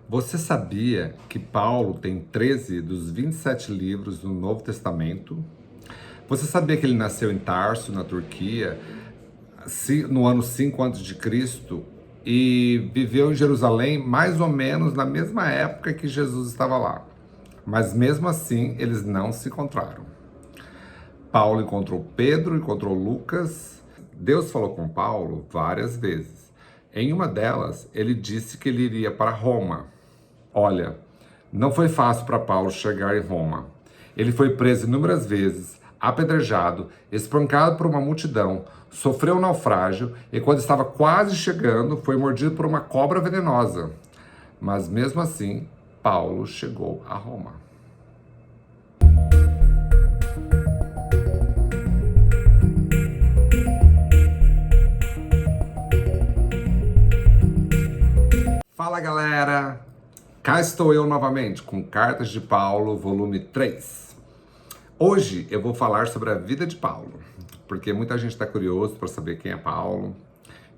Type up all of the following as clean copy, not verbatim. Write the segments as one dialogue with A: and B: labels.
A: Você sabia que Paulo tem 13 dos 27 livros do Novo Testamento? Você sabia que ele nasceu em Tarso, na Turquia, no ano 5 a.C. e viveu em Jerusalém mais ou menos na mesma época que Jesus estava lá? Mas mesmo assim, eles não se encontraram. Paulo encontrou Pedro, encontrou Lucas. Deus falou com Paulo várias vezes. Em uma delas, ele disse que ele iria para Roma. Olha, não foi fácil para Paulo chegar em Roma. Ele foi preso inúmeras vezes, apedrejado, espancado por uma multidão, sofreu um naufrágio e, quando estava quase chegando, foi mordido por uma cobra venenosa. Mas mesmo assim, Paulo chegou a Roma. Fala, galera! Cá estou eu novamente com Cartas de Paulo, volume 3. Hoje eu vou falar sobre a vida de Paulo, porque muita gente está curioso para saber quem é Paulo.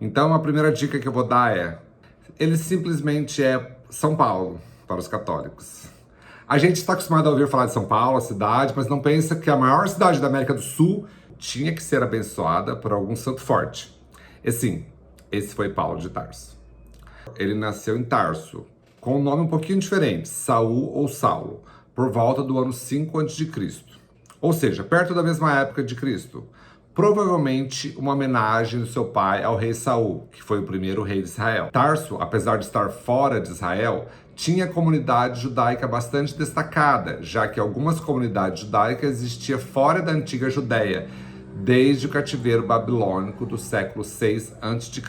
A: Então a primeira dica que eu vou dar é: ele simplesmente é São Paulo para os católicos. A gente está acostumado a ouvir falar de São Paulo, a cidade, mas não pensa que a maior cidade da América do Sul tinha que ser abençoada por algum santo forte. E sim, esse foi Paulo de Tarso. Ele nasceu em Tarso, com um nome um pouquinho diferente, Saul ou Saulo, por volta do ano 5 a.C., ou seja, perto da mesma época de Cristo. Provavelmente uma homenagem do seu pai ao rei Saul, que foi o primeiro rei de Israel. Tarso, apesar de estar fora de Israel, tinha comunidade judaica bastante destacada, já que algumas comunidades judaicas existiam fora da antiga Judéia, desde o cativeiro babilônico do século 6 a.C.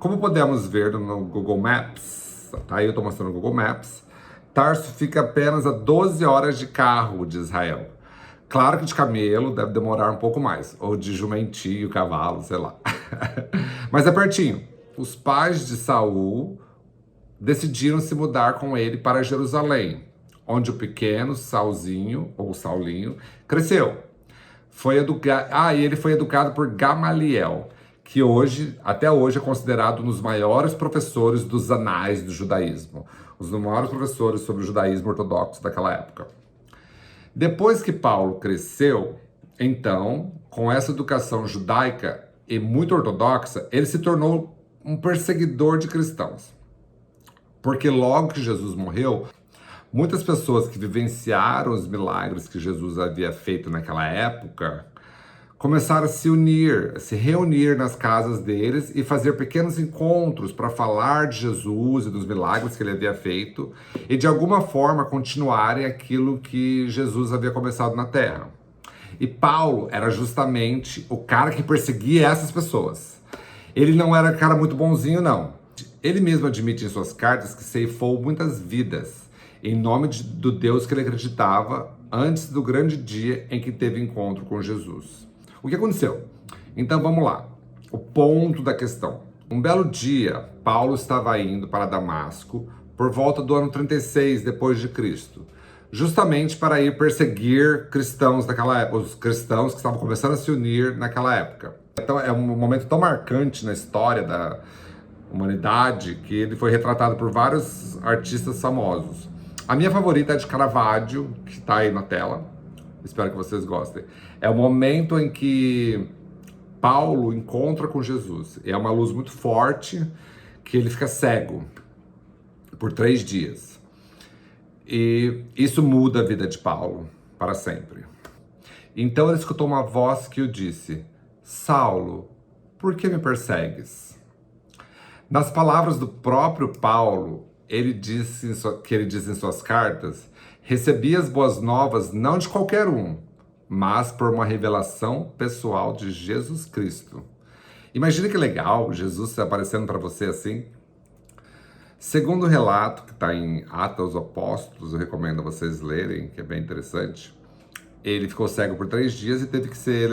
A: Como podemos ver no Google Maps, aí eu estou mostrando no Google Maps, Tarso fica apenas a 12 horas de carro de Israel. Claro que de camelo deve demorar um pouco mais, ou de jumentinho, cavalo, sei lá. Mas é pertinho. Os pais de Saul decidiram se mudar com ele para Jerusalém, onde o pequeno Saulzinho, ou Saulinho, cresceu. E ele foi educado por Gamaliel, que até hoje é considerado um dos maiores professores dos anais do judaísmo, os maiores professores sobre o judaísmo ortodoxo daquela época. Depois que Paulo cresceu, então, com essa educação judaica e muito ortodoxa, ele se tornou um perseguidor de cristãos. Porque logo que Jesus morreu, muitas pessoas que vivenciaram os milagres que Jesus havia feito naquela época começaram a se reunir nas casas deles e fazer pequenos encontros para falar de Jesus e dos milagres que ele havia feito e de alguma forma continuarem aquilo que Jesus havia começado na terra. E Paulo era justamente o cara que perseguia essas pessoas. Ele não era um cara muito bonzinho, não. Ele mesmo admite em suas cartas que ceifou muitas vidas em nome do Deus que ele acreditava antes do grande dia em que teve encontro com Jesus. O que aconteceu? Então vamos lá. O ponto da questão. Um belo dia, Paulo estava indo para Damasco por volta do ano 36 depois de Cristo, justamente para ir perseguir cristãos daquela época, os cristãos que estavam começando a se unir naquela época. Então é um momento tão marcante na história da humanidade que ele foi retratado por vários artistas famosos. A minha favorita é de Caravaggio, que está aí na tela. Espero que vocês gostem. É o momento em que Paulo encontra com Jesus. É uma luz muito forte que ele fica cego por 3 dias. E isso muda a vida de Paulo para sempre. Então ele escutou uma voz que o disse: Saulo, por que me persegues? Nas palavras do próprio Paulo, ele diz em suas cartas: recebi as boas novas não de qualquer um, mas por uma revelação pessoal de Jesus Cristo. Imagina que legal Jesus aparecendo para você assim. Segundo o relato que está em Atos dos Apóstolos, eu recomendo a vocês lerem, que é bem interessante. Ele ficou cego por 3 dias e teve que ser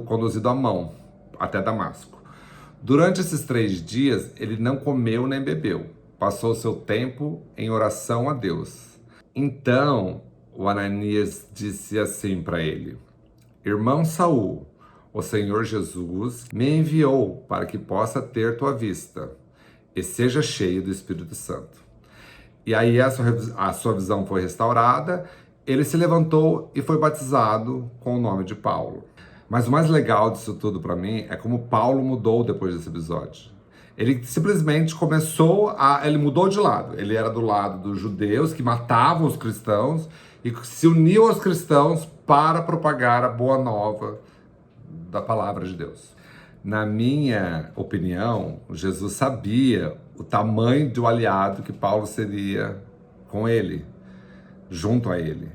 A: conduzido à mão até Damasco. Durante esses 3 dias, ele não comeu nem bebeu. Passou seu tempo em oração a Deus. Então, o Ananias disse assim para ele: Irmão Saul, o Senhor Jesus me enviou para que possa ter tua vista e seja cheio do Espírito Santo. E aí a sua visão foi restaurada, ele se levantou e foi batizado com o nome de Paulo. Mas o mais legal disso tudo para mim é como Paulo mudou depois desse episódio. Ele simplesmente ele mudou de lado. Ele era do lado dos judeus que matavam os cristãos e se uniu aos cristãos para propagar a boa nova da palavra de Deus. Na minha opinião, Jesus sabia o tamanho do aliado que Paulo seria com ele, junto a ele.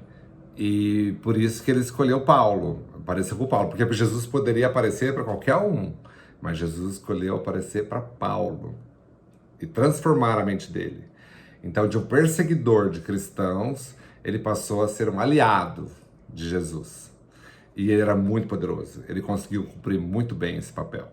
A: E por isso que ele escolheu Paulo, aparecer com Paulo, porque Jesus poderia aparecer para qualquer um, mas Jesus escolheu aparecer para Paulo e transformar a mente dele. Então, de um perseguidor de cristãos, ele passou a ser um aliado de Jesus. E ele era muito poderoso, ele conseguiu cumprir muito bem esse papel.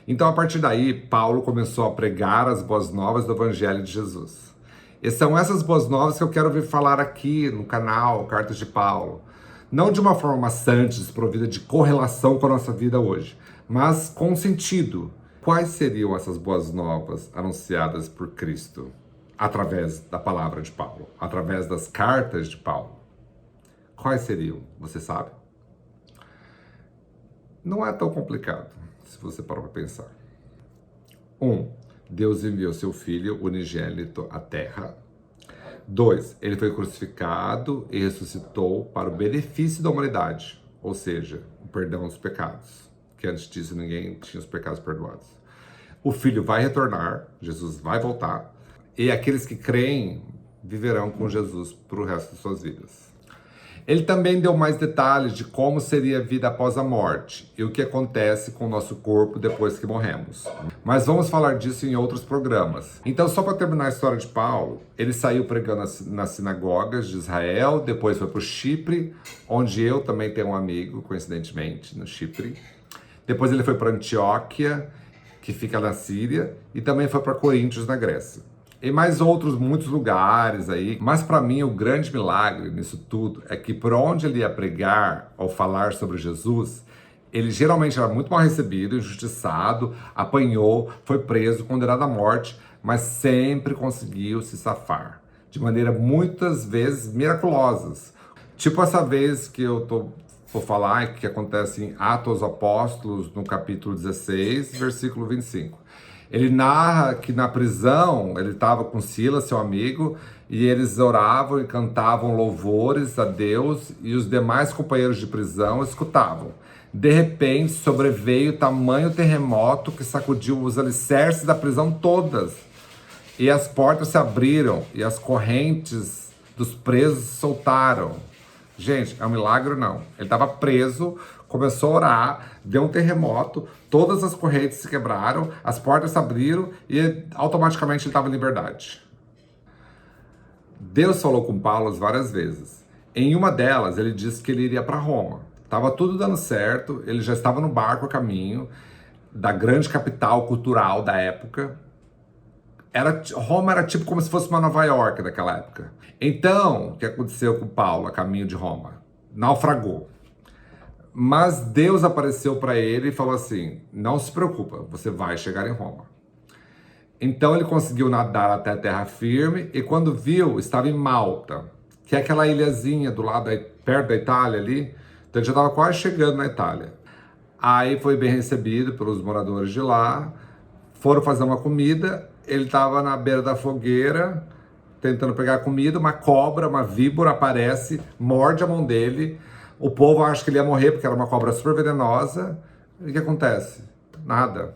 A: Então, a partir daí, Paulo começou a pregar as boas novas do Evangelho de Jesus. E são essas boas novas que eu quero ouvir falar aqui no canal Cartas de Paulo. Não de uma forma maçante, desprovida de correlação com a nossa vida hoje, mas com sentido. Quais seriam essas boas novas anunciadas por Cristo através da palavra de Paulo, através das cartas de Paulo? Quais seriam? Você sabe? Não é tão complicado, se você parar para pensar. 1. Deus enviou seu Filho unigênito à Terra. 2. Ele foi crucificado e ressuscitou para o benefício da humanidade, ou seja, o perdão dos pecados, que antes disso ninguém tinha os pecados perdoados. O Filho vai retornar, Jesus vai voltar, e aqueles que creem viverão com Jesus para o resto de suas vidas. Ele também deu mais detalhes de como seria a vida após a morte e o que acontece com o nosso corpo depois que morremos. Mas vamos falar disso em outros programas. Então, só para terminar a história de Paulo, ele saiu pregando nas sinagogas de Israel, depois foi para o Chipre, onde eu também tenho um amigo, coincidentemente, no Chipre. Depois ele foi para Antioquia, que fica na Síria, e também foi para Coríntios, na Grécia. E mais outros muitos lugares aí. Mas para mim o grande milagre nisso tudo é que por onde ele ia pregar ou falar sobre Jesus, ele geralmente era muito mal recebido, injustiçado, apanhou, foi preso, condenado à morte, mas sempre conseguiu se safar. De maneira muitas vezes miraculosas. Tipo essa vez que vou falar, que acontece em Atos dos Apóstolos, no capítulo 16, versículo 25. Ele narra que na prisão ele estava com Silas, seu amigo, e eles oravam e cantavam louvores a Deus e os demais companheiros de prisão escutavam. De repente sobreveio tamanho terremoto que sacudiu os alicerces da prisão todas. E as portas se abriram e as correntes dos presos soltaram. Gente, é um milagre não. Ele estava preso, começou a orar, deu um terremoto, todas as correntes se quebraram, as portas se abriram e automaticamente ele estava em liberdade. Deus falou com Paulo várias vezes. Em uma delas, ele disse que ele iria para Roma. Estava tudo dando certo, ele já estava no barco a caminho da grande capital cultural da época. Roma era tipo como se fosse uma Nova York daquela época. Então, o que aconteceu com Paulo a caminho de Roma? Naufragou. Mas Deus apareceu para ele e falou assim, não se preocupa, você vai chegar em Roma. Então ele conseguiu nadar até a terra firme e quando viu, estava em Malta, que é aquela ilhazinha do lado, perto da Itália ali. Então ele já estava quase chegando na Itália. Aí foi bem recebido pelos moradores de lá, foram fazer uma comida, ele estava na beira da fogueira, tentando pegar comida, uma cobra, uma víbora aparece, morde a mão dele. O povo acha que ele ia morrer porque era uma cobra super venenosa. E o que acontece? Nada.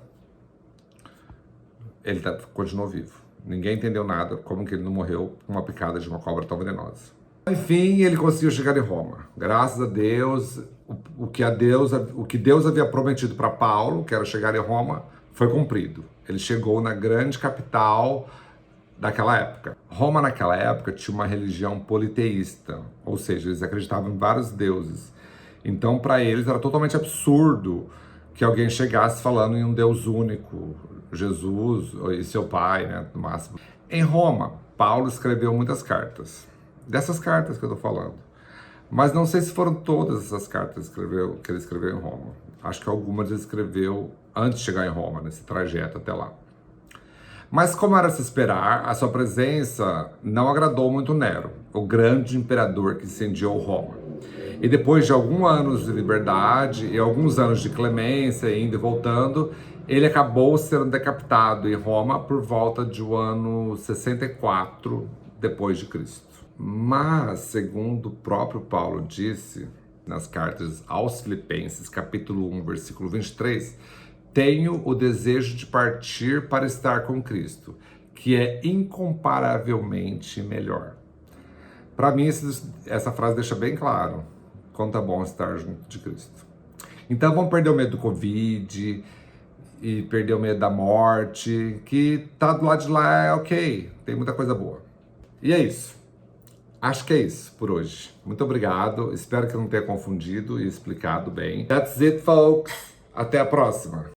A: Ele continuou vivo. Ninguém entendeu nada, como que ele não morreu com uma picada de uma cobra tão venenosa. Enfim, ele conseguiu chegar em Roma. Graças a Deus, o que Deus havia prometido para Paulo, que era chegar em Roma, foi cumprido. Ele chegou na grande capital daquela época. Roma, naquela época, tinha uma religião politeísta, ou seja, eles acreditavam em vários deuses. Então, para eles, era totalmente absurdo que alguém chegasse falando em um Deus único, Jesus e seu pai, né, no máximo. Em Roma, Paulo escreveu muitas cartas. Dessas cartas que eu estou falando. Mas não sei se foram todas essas cartas que ele escreveu em Roma. Acho que algumas ele escreveu antes de chegar em Roma, nesse trajeto até lá. Mas como era se esperar, a sua presença não agradou muito Nero, o grande imperador que incendiou Roma. E depois de alguns anos de liberdade e alguns anos de clemência, indo e voltando, ele acabou sendo decapitado em Roma por volta do ano 64 depois de Cristo. Mas, segundo o próprio Paulo disse nas cartas aos Filipenses, capítulo 1, versículo 23, tenho o desejo de partir para estar com Cristo, que é incomparavelmente melhor. Para mim, essa frase deixa bem claro quanto é bom estar junto de Cristo. Então vamos perder o medo do Covid e perder o medo da morte, que tá do lado de lá é ok, tem muita coisa boa. E é isso. Acho que é isso por hoje. Muito obrigado, espero que eu não tenha confundido e explicado bem. That's it, folks. Até a próxima.